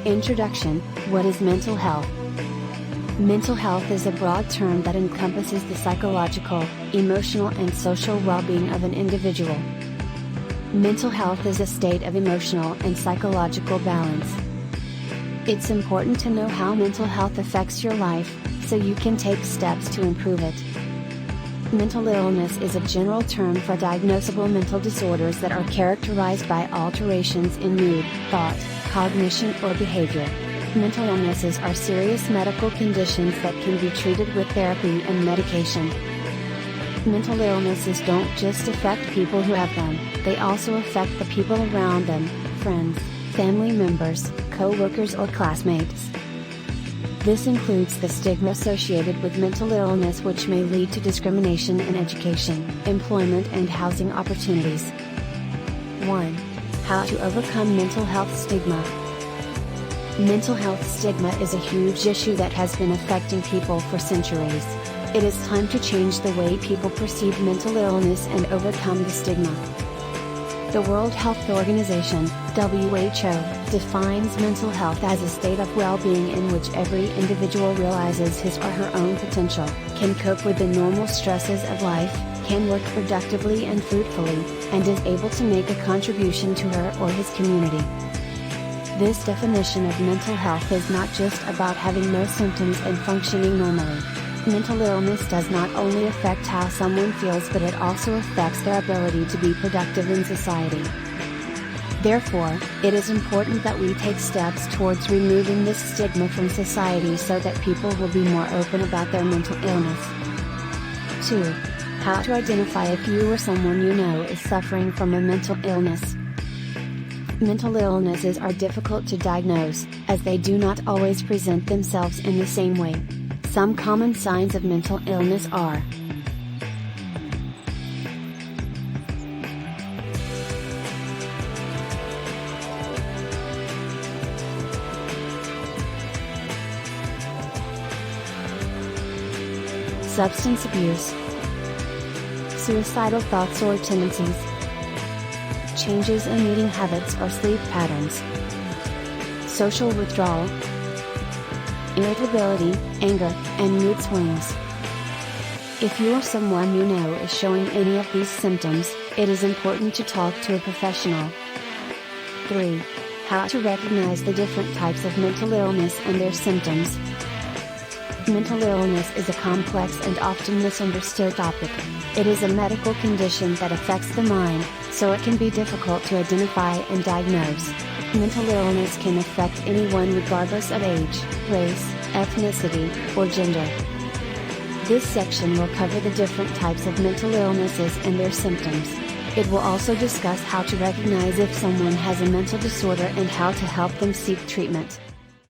Introduction: What is mental health? Mental health is a broad term that encompasses the psychological, emotional and social well-being of an individual. Mental health is a state of emotional and psychological balance. It's important to know how mental health affects your life, so you can take steps to improve it. Mental illness is a general term for diagnosable mental disorders that are characterized by alterations in mood, thought, cognition or behavior. Mental illnesses are serious medical conditions that can be treated with therapy and medication. Mental illnesses don't just affect people who have them, they also affect the people around them, friends, family members, co-workers or classmates. This includes the stigma associated with mental illness, which may lead to discrimination in education, employment and housing opportunities. 1. How to overcome mental health stigma. Mental health stigma is a huge issue that has been affecting people for centuries. It is time to change the way people perceive mental illness and overcome the stigma. The World Health Organization, WHO, defines mental health as a state of well-being in which every individual realizes his or her own potential, can cope with the normal stresses of life, can work productively and fruitfully, and is able to make a contribution to her or his community. This definition of mental health is not just about having no symptoms and functioning normally. Mental illness does not only affect how someone feels, but it also affects their ability to be productive in society. Therefore, it is important that we take steps towards removing this stigma from society so that people will be more open about their mental illness. 2. How to identify if you or someone you know is suffering from a mental illness. Mental illnesses are difficult to diagnose, as they do not always present themselves in the same way. Some common signs of mental illness are: substance abuse, suicidal thoughts or tendencies, changes in eating habits or sleep patterns, social withdrawal, irritability, anger, and mood swings. If you or someone you know is showing any of these symptoms, it is important to talk to a professional. 3. How to recognize the different types of mental illness and their symptoms. Mental illness is a complex and often misunderstood topic. It is a medical condition that affects the mind, so it can be difficult to identify and diagnose. Mental illness can affect anyone regardless of age, race, ethnicity, or gender. This section will cover the different types of mental illnesses and their symptoms. It will also discuss how to recognize if someone has a mental disorder and how to help them seek treatment.